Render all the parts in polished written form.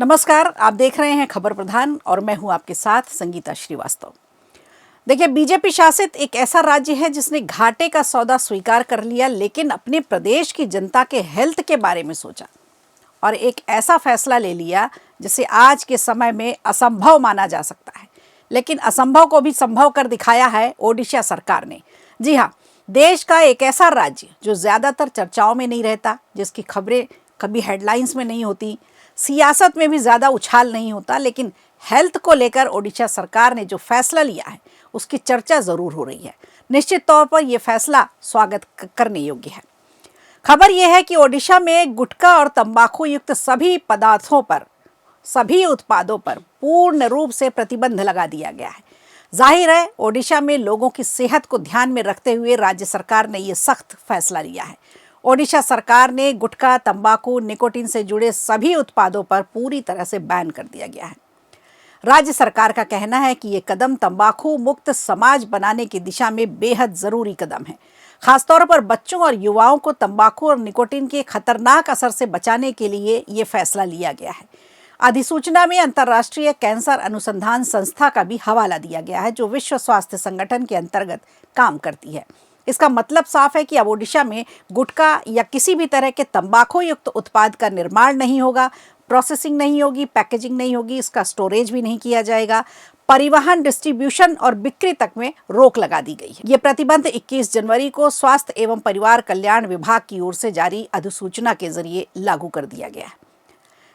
नमस्कार, आप देख रहे हैं खबर प्रधान और मैं हूं आपके साथ संगीता श्रीवास्तव। देखिए, बीजेपी शासित एक ऐसा राज्य है जिसने घाटे का सौदा स्वीकार कर लिया, लेकिन अपने प्रदेश की जनता के हेल्थ के बारे में सोचा और एक ऐसा फैसला ले लिया जिसे आज के समय में असंभव माना जा सकता है, लेकिन असंभव को भी संभव कर दिखाया है ओडिशा सरकार ने। जी हाँ, देश का एक ऐसा राज्य जो ज़्यादातर चर्चाओं में नहीं रहता, जिसकी खबरें कभी हेडलाइंस में नहीं होती, सियासत में भी ज़्यादा उछाल नहीं होता, लेकिन हेल्थ को लेकर ओडिशा सरकार ने जो फैसला लिया है उसकी चर्चा ज़रूर हो रही है। निश्चित तौर पर यह फैसला स्वागत करने योग्य है। खबर यह है कि ओडिशा में गुटखा और तंबाकू युक्त सभी पदार्थों पर, सभी उत्पादों पर पूर्ण रूप से प्रतिबंध लगा दिया गया है। जाहिर है, ओडिशा में लोगों की सेहत को ध्यान में रखते हुए राज्य सरकार ने यह सख्त फैसला लिया है। ओडिशा सरकार ने गुटखा, तंबाकू, निकोटीन से जुड़े सभी उत्पादों पर पूरी तरह से बैन कर दिया गया है। राज्य सरकार का कहना है कि ये कदम तंबाकू मुक्त समाज बनाने की दिशा में बेहद ज़रूरी कदम है। खासतौर पर बच्चों और युवाओं को तंबाकू और निकोटीन के खतरनाक असर से बचाने के लिए ये फैसला लिया गया है। अधिसूचना में अंतर्राष्ट्रीय कैंसर अनुसंधान संस्था का भी हवाला दिया गया है, जो विश्व स्वास्थ्य संगठन के अंतर्गत काम करती है। इसका मतलब साफ है कि अब ओडिशा में गुटखा या किसी भी तरह के तंबाकू युक्त उत्पाद का निर्माण नहीं होगा, प्रोसेसिंग नहीं होगी, पैकेजिंग नहीं होगी, इसका स्टोरेज भी नहीं किया जाएगा। परिवहन, डिस्ट्रीब्यूशन और बिक्री तक में रोक लगा दी गई है। ये प्रतिबंध 21 जनवरी को स्वास्थ्य एवं परिवार कल्याण विभाग की ओर से जारी अधिसूचना के जरिए लागू कर दिया गया है।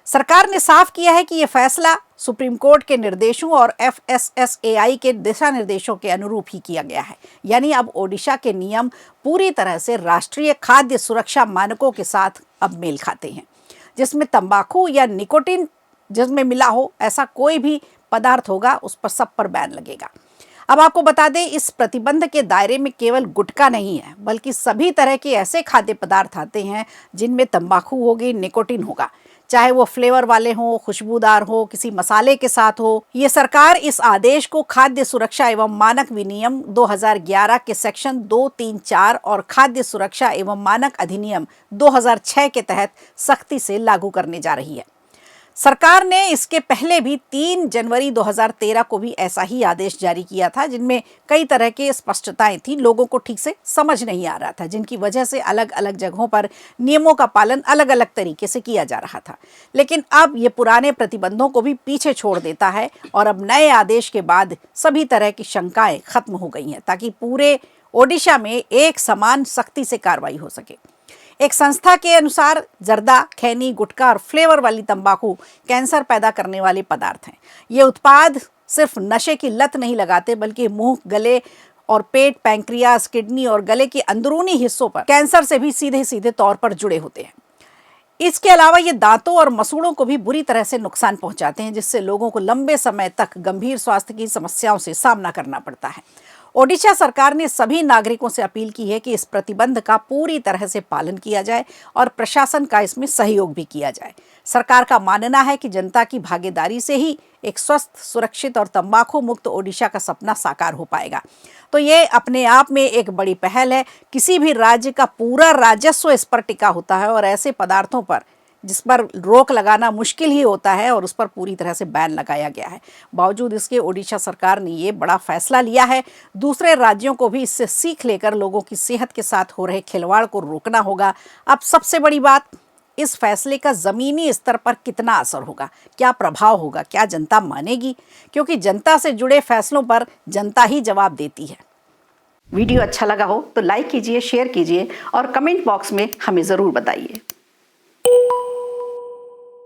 सरकार ने साफ किया है कि यह फैसला सुप्रीम कोर्ट के निर्देशों और FSSAI के दिशा निर्देशों के अनुरूप ही किया गया है। यानी अब ओडिशा के नियम पूरी तरह से राष्ट्रीय खाद्य सुरक्षा मानकों के साथ अब मेल खाते हैं, जिसमें तंबाकू या निकोटीन जिसमें मिला हो ऐसा कोई भी पदार्थ होगा, उस पर सब पर बैन लगेगा। अब आपको बता दें, इस प्रतिबंध के दायरे में केवल गुटखा नहीं है, बल्कि सभी तरह के ऐसे खाद्य पदार्थ आते हैं जिनमें तंबाकू होगी, निकोटीन होगा, चाहे वो फ्लेवर वाले हों, खुशबूदार हो, किसी मसाले के साथ हो। ये सरकार इस आदेश को खाद्य सुरक्षा एवं मानक विनियम 2011 के सेक्शन 234 और खाद्य सुरक्षा एवं मानक अधिनियम 2006 के तहत सख्ती से लागू करने जा रही है। सरकार ने इसके पहले भी 3 जनवरी 2013 को भी ऐसा ही आदेश जारी किया था, जिनमें कई तरह की स्पष्टताएं थी। लोगों को ठीक से समझ नहीं आ रहा था, जिनकी वजह से अलग अलग जगहों पर नियमों का पालन अलग अलग तरीके से किया जा रहा था। लेकिन अब ये पुराने प्रतिबंधों को भी पीछे छोड़ देता है और अब नए आदेश के बाद सभी तरह की शंकाएं खत्म हो गई हैं, ताकि पूरे ओडिशा में एक समान सख्ती से कार्रवाई हो सके। एक संस्था के अनुसार जर्दा, खैनी, गुटखा और फ्लेवर वाली तंबाकू कैंसर पैदा करने वाले पदार्थ हैं। ये उत्पाद सिर्फ नशे की लत नहीं लगाते, बल्कि मुंह, गले और पेट, पैंक्रियाज, किडनी और गले के अंदरूनी हिस्सों पर कैंसर से भी सीधे सीधे तौर पर जुड़े होते हैं। इसके अलावा ये दांतों और मसूड़ों को भी बुरी तरह से नुकसान पहुंचाते हैं, जिससे लोगों को लंबे समय तक गंभीर स्वास्थ्य की समस्याओं से सामना करना पड़ता है। ओडिशा सरकार ने सभी नागरिकों से अपील की है कि इस प्रतिबंध का पूरी तरह से पालन किया जाए और प्रशासन का इसमें सहयोग भी किया जाए। सरकार का मानना है कि जनता की भागीदारी से ही एक स्वस्थ, सुरक्षित और तंबाकू मुक्त ओडिशा का सपना साकार हो पाएगा। तो ये अपने आप में एक बड़ी पहल है। किसी भी राज्य का पूरा राजस्व इस पर टिका होता है और ऐसे पदार्थों पर जिस पर रोक लगाना मुश्किल ही होता है, और उस पर पूरी तरह से बैन लगाया गया है। बावजूद इसके ओडिशा सरकार ने ये बड़ा फैसला लिया है। दूसरे राज्यों को भी इससे सीख लेकर लोगों की सेहत के साथ हो रहे खिलवाड़ को रोकना होगा। अब सबसे बड़ी बात, इस फैसले का ज़मीनी स्तर पर कितना असर होगा, क्या प्रभाव होगा, क्या जनता मानेगी? क्योंकि जनता से जुड़े फैसलों पर जनता ही जवाब देती है। वीडियो अच्छा लगा हो तो लाइक कीजिए, शेयर कीजिए और कमेंट बॉक्स में हमें ज़रूर बताइए।